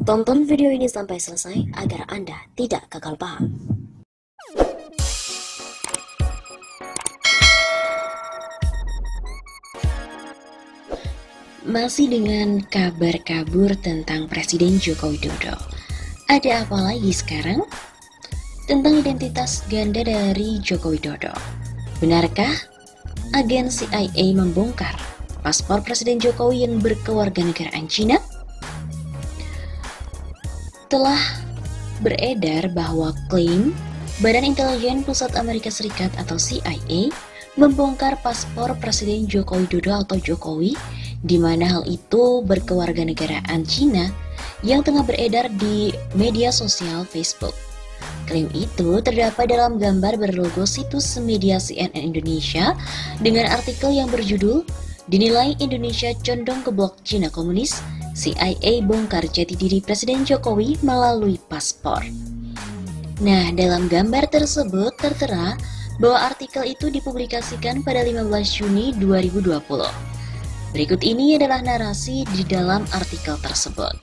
Tonton video ini sampai selesai agar Anda tidak gagal paham. Masih dengan kabar kabur tentang Presiden Joko Widodo. Ada apa lagi sekarang? Tentang identitas ganda dari Joko Widodo. Benarkah agen CIA membongkar paspor Presiden Jokowi yang berkewarganegaraan Cina? Telah beredar bahwa klaim Badan Intelijen Pusat Amerika Serikat atau CIA membongkar paspor Presiden Joko Widodo atau Jokowi, di mana hal itu berkewarganegaraan Cina yang tengah beredar di media sosial Facebook. Klaim itu terdapat dalam gambar berlogo situs media CNN Indonesia dengan artikel yang berjudul "Dinilai Indonesia condong ke blok Cina Komunis, CIA bongkar jati diri Presiden Jokowi melalui paspor." Nah, dalam gambar tersebut tertera bahwa artikel itu dipublikasikan pada 15 Juni 2020. Berikut ini adalah narasi di dalam artikel tersebut.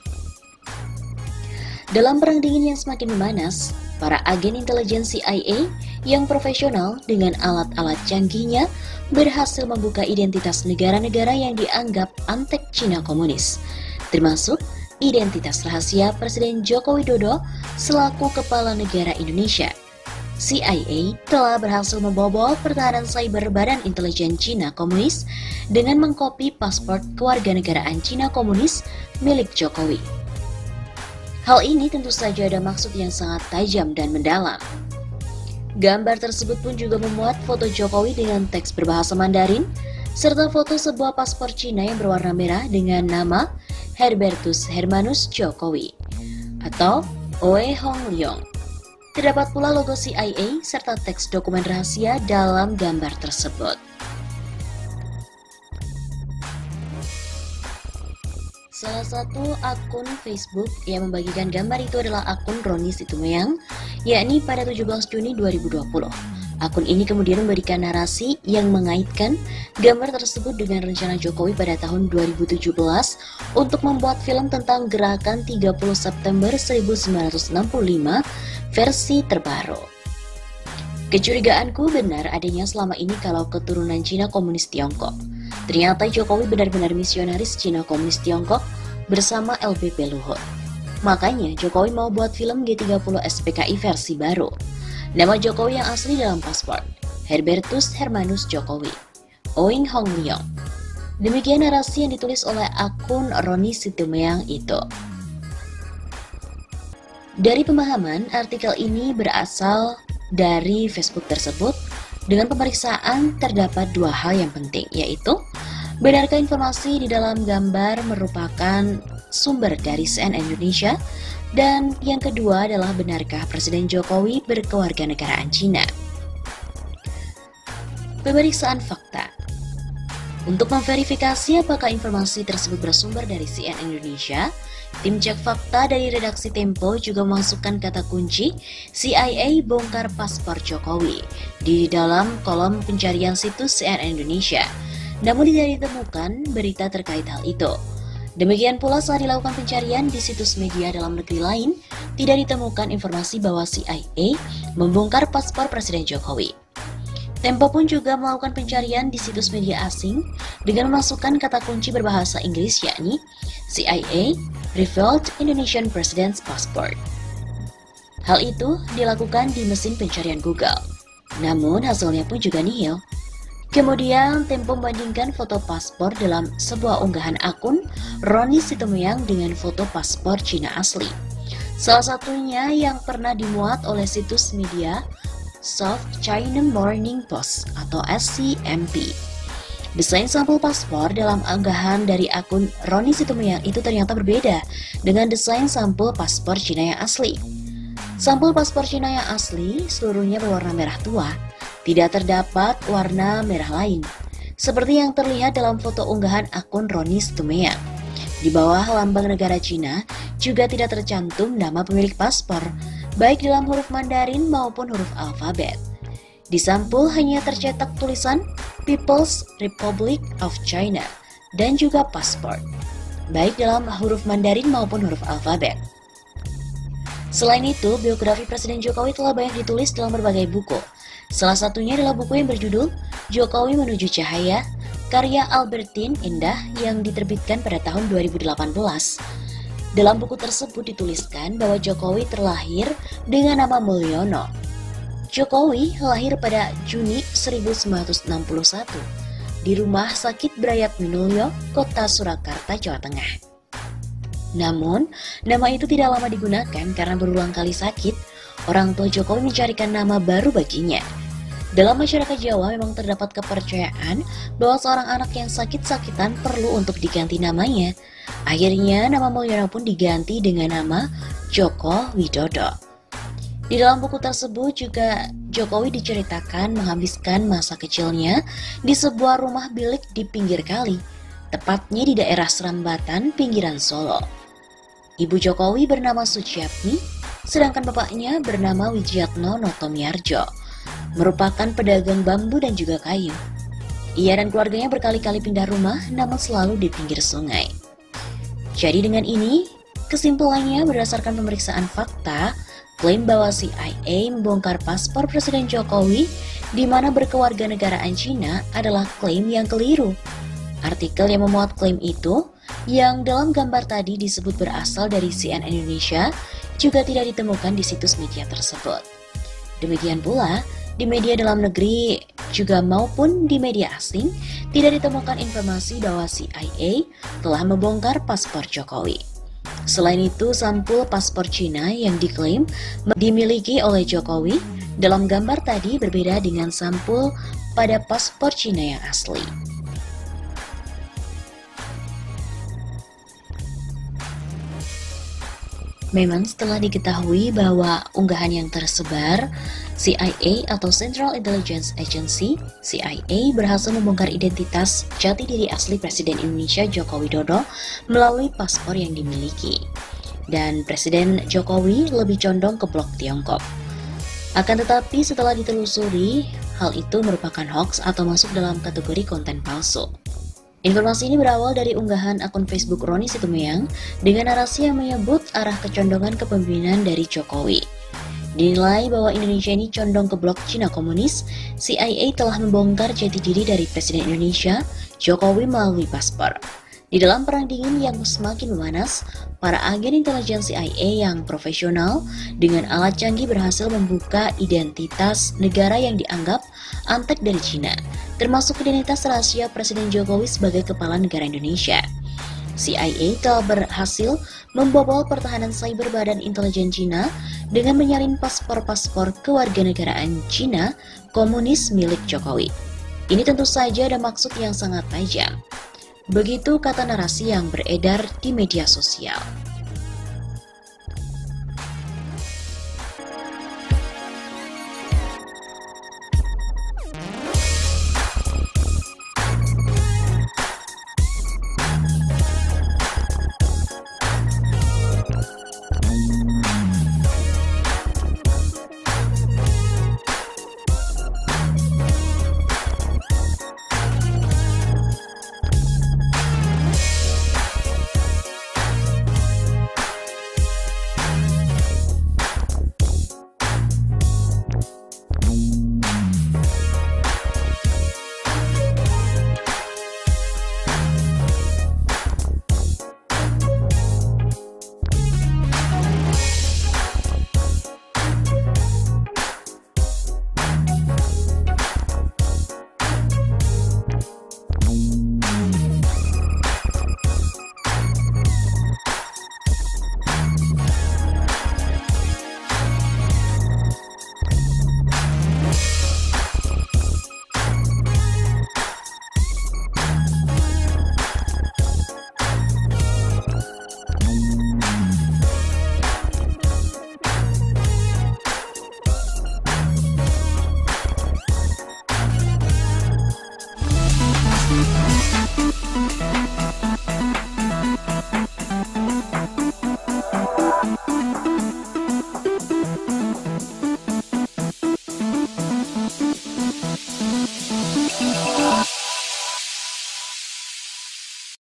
Dalam perang dingin yang semakin memanas, para agen intelijen CIA yang profesional dengan alat-alat canggihnya berhasil membuka identitas negara-negara yang dianggap antek Cina Komunis, termasuk identitas rahasia Presiden Joko Widodo selaku Kepala Negara Indonesia. CIA telah berhasil membobol pertahanan cyber Badan Intelijen Cina Komunis dengan mengkopi paspor kewarganegaraan Cina Komunis milik Jokowi. Hal ini tentu saja ada maksud yang sangat tajam dan mendalam. Gambar tersebut pun juga memuat foto Jokowi dengan teks berbahasa Mandarin, serta foto sebuah paspor Cina yang berwarna merah dengan nama Herbertus Hermanus Jokowi atau Oe Hong Leong. Terdapat pula logo CIA serta teks dokumen rahasia dalam gambar tersebut. Salah satu akun Facebook yang membagikan gambar itu adalah akun Roni Situmeang, yakni pada 17 Juni 2020. Akun ini kemudian memberikan narasi yang mengaitkan gambar tersebut dengan rencana Jokowi pada tahun 2017 untuk membuat film tentang gerakan 30 September 1965 versi terbaru. Kecurigaanku benar adanya selama ini kalau keturunan Cina Komunis Tiongkok. Ternyata Jokowi benar-benar misionaris Cina Komunis Tiongkok bersama LBP Luhut. Makanya Jokowi mau buat film G30 SPKI versi baru. Nama Jokowi yang asli dalam paspor, Herbertus Hermanus Jokowi, Oe Hong Leong. Demikian narasi yang ditulis oleh akun Roni Situmeang itu. Dari pemahaman, artikel ini berasal dari Facebook tersebut. Dengan pemeriksaan terdapat dua hal yang penting, yaitu benarkah informasi di dalam gambar merupakan sumber dari CNN Indonesia, dan yang kedua adalah benarkah Presiden Jokowi berkewarganegaraan Cina. Pemeriksaan fakta. Untuk memverifikasi apakah informasi tersebut bersumber dari CNN Indonesia, tim cek fakta dari redaksi Tempo juga memasukkan kata kunci CIA bongkar paspor Jokowi di dalam kolom pencarian situs CNN Indonesia. Namun tidak ditemukan berita terkait hal itu. Demikian pula saat dilakukan pencarian di situs media dalam negeri lain, tidak ditemukan informasi bahwa CIA membongkar paspor Presiden Jokowi. Tempo pun juga melakukan pencarian di situs media asing dengan memasukkan kata kunci berbahasa Inggris, yakni CIA revealed Indonesian President's Passport. Hal itu dilakukan di mesin pencarian Google. Namun hasilnya pun juga nihil. Kemudian Tempo membandingkan foto paspor dalam sebuah unggahan akun Roni Situmeang dengan foto paspor Cina asli. Salah satunya yang pernah dimuat oleh situs media South China Morning Post atau SCMP. Desain sampul paspor dalam unggahan dari akun Roni Situmeang itu ternyata berbeda dengan desain sampul paspor Cina yang asli. Sampul paspor Cina yang asli seluruhnya berwarna merah tua, tidak terdapat warna merah lain, seperti yang terlihat dalam foto unggahan akun Roni Situmeang. Di bawah lambang negara Cina juga tidak tercantum nama pemilik paspor, baik dalam huruf Mandarin maupun huruf alfabet. Di sampul hanya tercetak tulisan People's Republic of China dan juga paspor, baik dalam huruf Mandarin maupun huruf alfabet. Selain itu, biografi Presiden Jokowi telah banyak ditulis dalam berbagai buku. Salah satunya adalah buku yang berjudul Jokowi Menuju Cahaya, karya Albertine Endah yang diterbitkan pada tahun 2018. Dalam buku tersebut dituliskan bahwa Jokowi terlahir dengan nama Mulyono. Jokowi lahir pada Juni 1961 di Rumah Sakit Brayat Minulyo, Kota Surakarta, Jawa Tengah. Namun, nama itu tidak lama digunakan karena berulang kali sakit. Orang tua Jokowi mencarikan nama baru baginya. Dalam masyarakat Jawa memang terdapat kepercayaan bahwa seorang anak yang sakit-sakitan perlu untuk diganti namanya. Akhirnya nama Mulyono pun diganti dengan nama Joko Widodo. Di dalam buku tersebut juga Jokowi diceritakan menghabiskan masa kecilnya di sebuah rumah bilik di pinggir kali, tepatnya di daerah Serambatan, pinggiran Solo. Ibu Jokowi bernama Suciapni, sedangkan bapaknya bernama Wijatno Notomiarjo, merupakan pedagang bambu dan juga kayu. Ia dan keluarganya berkali-kali pindah rumah, namun selalu di pinggir sungai. Jadi dengan ini, kesimpulannya berdasarkan pemeriksaan fakta, klaim bahwa CIA membongkar paspor Presiden Jokowi di mana berkewarganegaraan Cina adalah klaim yang keliru. Artikel yang memuat klaim itu, yang dalam gambar tadi disebut berasal dari CNN Indonesia, juga tidak ditemukan di situs media tersebut. Demikian pula, di media dalam negeri juga maupun di media asing, tidak ditemukan informasi bahwa CIA telah membongkar paspor Jokowi. Selain itu, sampul paspor Cina yang diklaim dimiliki oleh Jokowi dalam gambar tadi berbeda dengan sampul pada paspor Cina yang asli. Memang setelah diketahui bahwa unggahan yang tersebar, CIA atau Central Intelligence Agency, CIA berhasil membongkar identitas jati diri asli Presiden Indonesia Joko Widodo melalui paspor yang dimiliki. Dan Presiden Jokowi lebih condong ke blok Tiongkok. Akan tetapi setelah ditelusuri, hal itu merupakan hoax atau masuk dalam kategori konten palsu. Informasi ini berawal dari unggahan akun Facebook Roni Situmeang dengan narasi yang menyebut arah kecondongan kepemimpinan dari Jokowi. Dinilai bahwa Indonesia ini condong ke blok Cina komunis, CIA telah membongkar jati diri dari Presiden Indonesia, Jokowi melalui paspor. Di dalam perang dingin yang semakin memanas, para agen intelijen CIA yang profesional dengan alat canggih berhasil membuka identitas negara yang dianggap antek dari Cina, termasuk identitas rahasia Presiden Jokowi sebagai kepala negara Indonesia. CIA telah berhasil membobol pertahanan cyber Badan Intelijen Cina dengan menyalin paspor-paspor kewarganegaraan Cina komunis milik Jokowi. Ini tentu saja ada maksud yang sangat tajam. Begitu kata narasi yang beredar di media sosial.